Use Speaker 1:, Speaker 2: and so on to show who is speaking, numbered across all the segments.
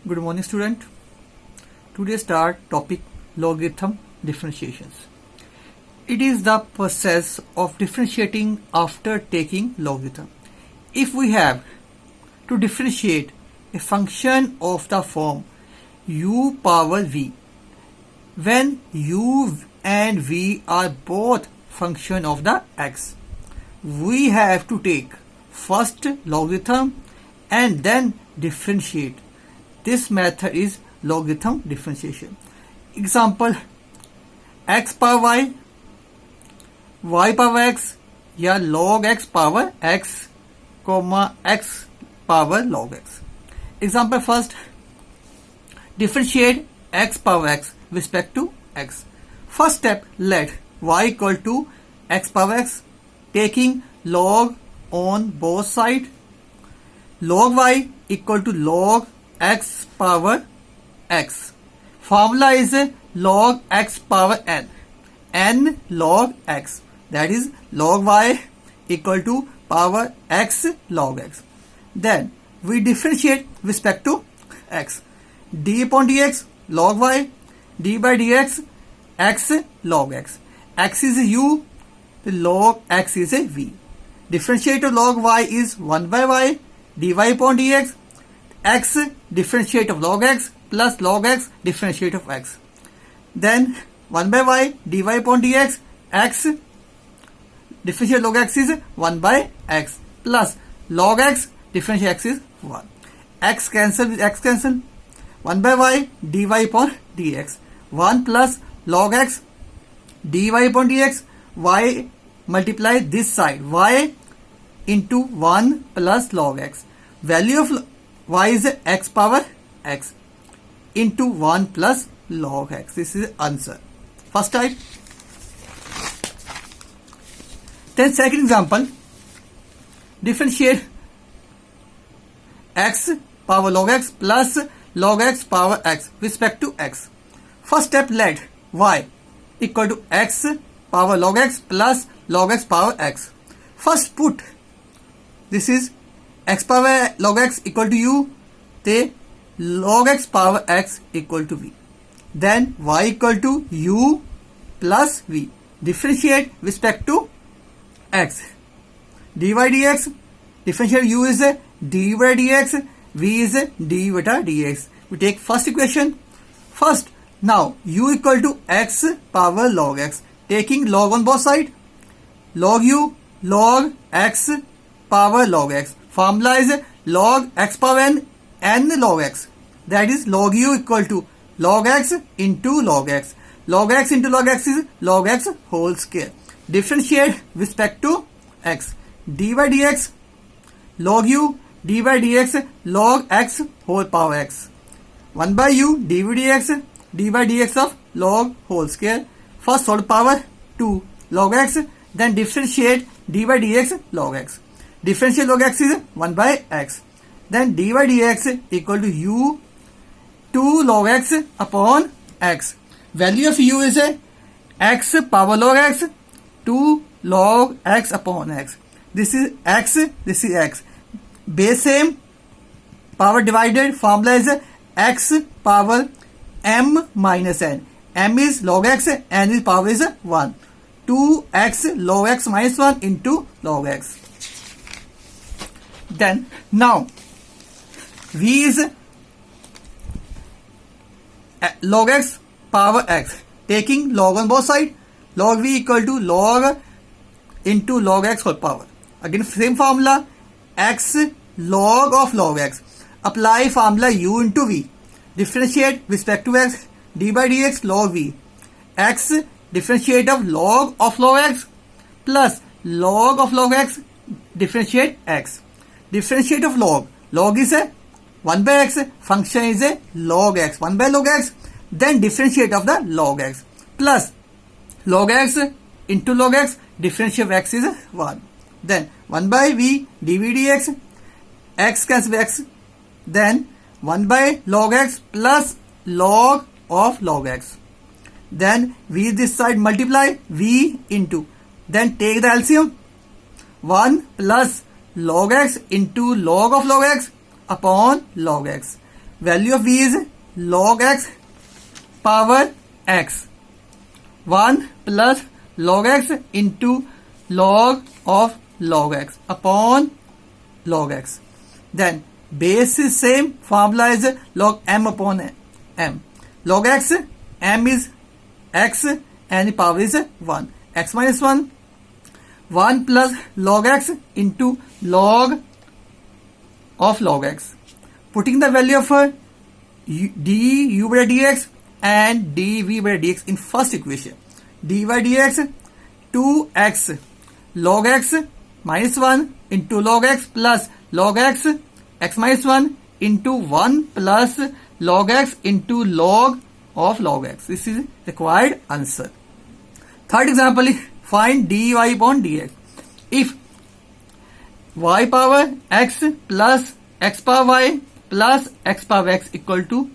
Speaker 1: Good morning, student. Today start topic logarithm differentiations. It is the process of differentiating after taking logarithm. If we have to differentiate a function of the form u power v, when u and v are both function of the x, we have to take first logarithm and then differentiate. This method is logarithm differentiation. Example, x power y, y power x या log x power x, x power log x. Example first, differentiate x power x with respect to x. First step, let y equal to x power x, taking log on both sides. Log y equal to log x power x. Formula is log x power n log x. That is log y equal to power x log x. Then we differentiate with respect to x. d upon dx log y, d by dx x log x. X is u, the log x is a v. Differentiate of log y is 1 by y, dy upon dx, x differentiate of log x plus log x differentiate of x. Then 1 by y dy upon dx, x differentiate log x is 1 by x plus log x differentiate x is 1. X cancel with x cancel. 1 by y dy upon dx, 1 plus log x dy upon dx, y multiply this side, y into 1 plus log x. Value of y is x power x into 1 plus log x. This is answer. First type. Then second example, differentiate x power log x plus log x power x with respect to x. First step, let y equal to x power log x plus log x power x. First put, this is x power log x equal to u, the log x power x equal to v. Then y equal to u plus v. Differentiate with respect to x. dy dx, differentiate u is d by dx, v is d beta dx. We take first equation. First, now u equal to x power log x, taking log on both sides. Log u log x power log x. Formula is log x power n log x. That is log u equal to log x into log x. Log x into log x is log x whole square. Differentiate with respect to x. d by dx log u, d by dx log x whole power x. 1 by u d by dx, d by dx of log whole square. First whole power 2 log x, then differentiate d by dx log x. Differentiate log x is 1 by x. Then d by dx equal to u 2 log x upon x. Value of u is x power log x 2 log x upon x. This is x, this is x. Base same, power divided, formula is x power m minus n. M is log x, n is power is 1. 2x log x minus 1 into log x. Then now v is log x power x, taking log on both sides. Log v equal to log into log x whole power. Again same formula, x log of log x. Apply formula u into v. Differentiate with respect to x. d by dx log v. X differentiate of log x plus log of log x differentiate x. Differentiate of log. Log is 1 by x. Function is log x. 1 by log x. Then differentiate of the log x. Plus log x into log x. Differentiate of x is 1. Then 1 by v dv dx. X cancel x. Then 1 by log x plus log of log x. Then v this side multiply v into. Then take the LCM. 1 plus log x into log of log x upon log x. value of v is log x power x. 1 plus log x into log of log x upon log x. Then base is same, formula is log m upon m. Log x, m is x and the power is 1. X minus 1. 1 plus log x into log of log x. Putting the value of du by dx and dv by dx in first equation. d by dx 2x log x minus 1 into log x plus log x x minus 1 into 1 plus log x into log of log x. This is required answer. Third example is find dy upon dx. If y power x plus x power y plus x power x equal to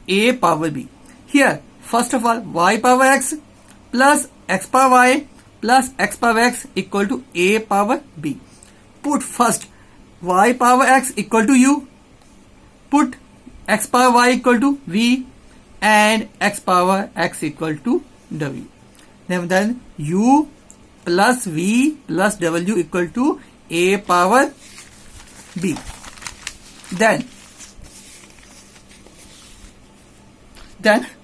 Speaker 1: a power b. Here, first of all, y power x plus x power y plus x power x equal to a power b. Put first y power x equal to u. Put x power y equal to v and x power x equal to w. Then u plus v plus w equal to a power b. Then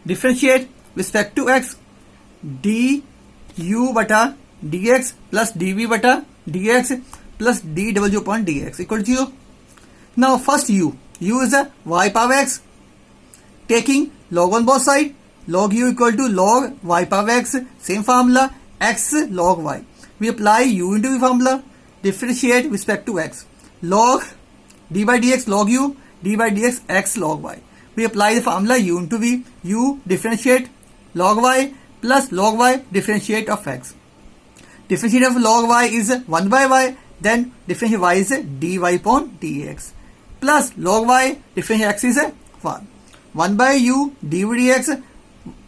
Speaker 1: differentiate respect to x du bata dx plus dv bata dx plus dw upon dx equal to 0. Now first u is a y power x. Taking log on both sides, log u equal to log y power x, same formula, x log y. We apply u into the formula, differentiate respect to x. Log d by dx log u, d by dx x log y. We apply the formula u into v, u differentiate log y plus log y differentiate of x. Differentiate of log y is 1 by y, then differentiate y is dy upon dx. Plus log y differentiate x is 1. 1 by u dy dx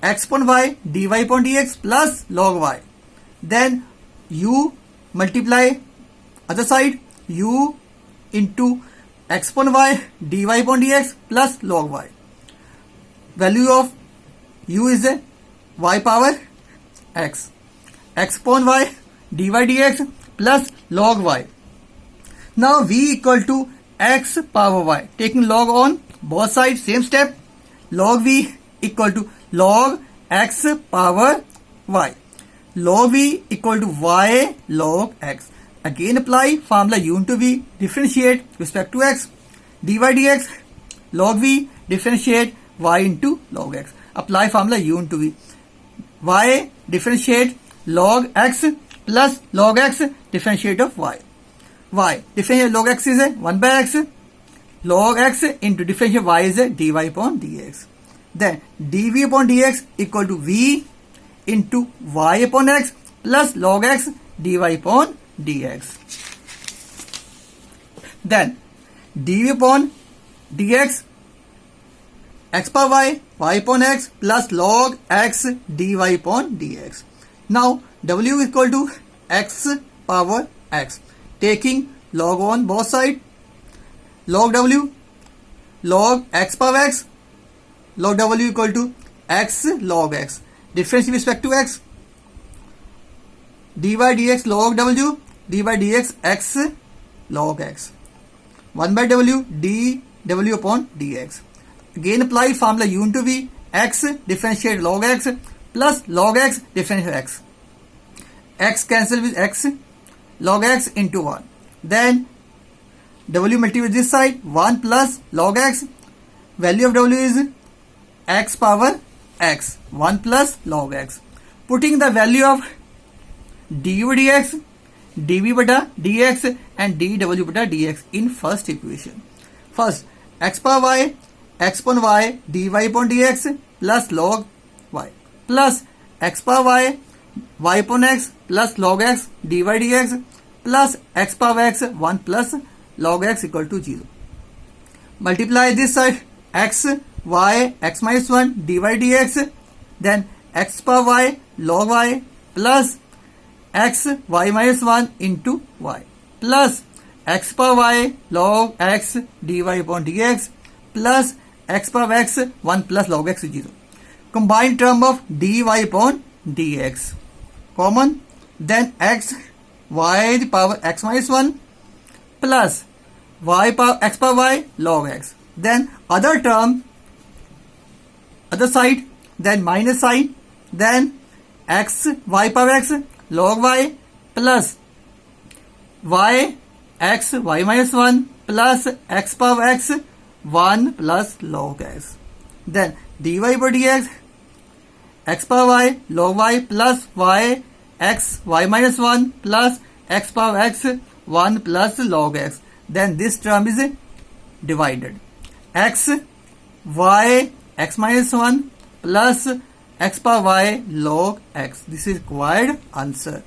Speaker 1: x upon y dy upon dx plus log y. Then u multiply other side u into x upon y dy upon dx plus log y. Value of u is y power x. X upon y dy dx plus log y. Now v equal to x power y. Taking log on both sides, same step. Log v equal to log x power y. Log v equal to y log x. Again apply formula u into v, differentiate respect to x. dy dx log v differentiate y into log x. Apply formula u into v. Y differentiate log x plus log x differentiate of y. Y differentiate log x is 1 by x. Log x into differentiate y is dy upon dx. Then dv upon dx equal to v into y upon x plus log x dy upon dx. Then dv upon dx x power y upon x plus log x dy upon dx. Now w equal to x power x. Taking log on both sides, log w, log x power x, log w equal to x log x. Difference with respect to x, dy dx log w, dy dx x log x. 1 by w dw upon dx. Again apply formula u into v, x differentiate log x plus log x differentiate x. X cancel with x, log x into 1. Then w multiply with this side, 1 plus log x. Value of w is x power x, 1 plus log x. Putting the value of du dx, dv bata dx and dw bata dx in first equation. First, x power y, x upon y dy upon dx plus log y plus x power y upon x plus log x dy dx plus x power x 1 plus log x equal to 0. Multiply this side x y x minus 1 dy dx, then x power y log y plus x y minus 1 into y plus x power y log x dy upon dx plus x power x 1 plus log x 0. Combined term of dy upon dx. Common. Then x y the power x minus 1 plus y power x power y log x. Then other term, other side, then minus sign, then x y power x log y plus y x y minus 1 plus x power x 1 plus log x. Then dy by dx x power y log y plus y x y minus 1 plus x power x 1 plus log x. Then this term is divided. X y x minus 1 plus x power y log x. This is required answer.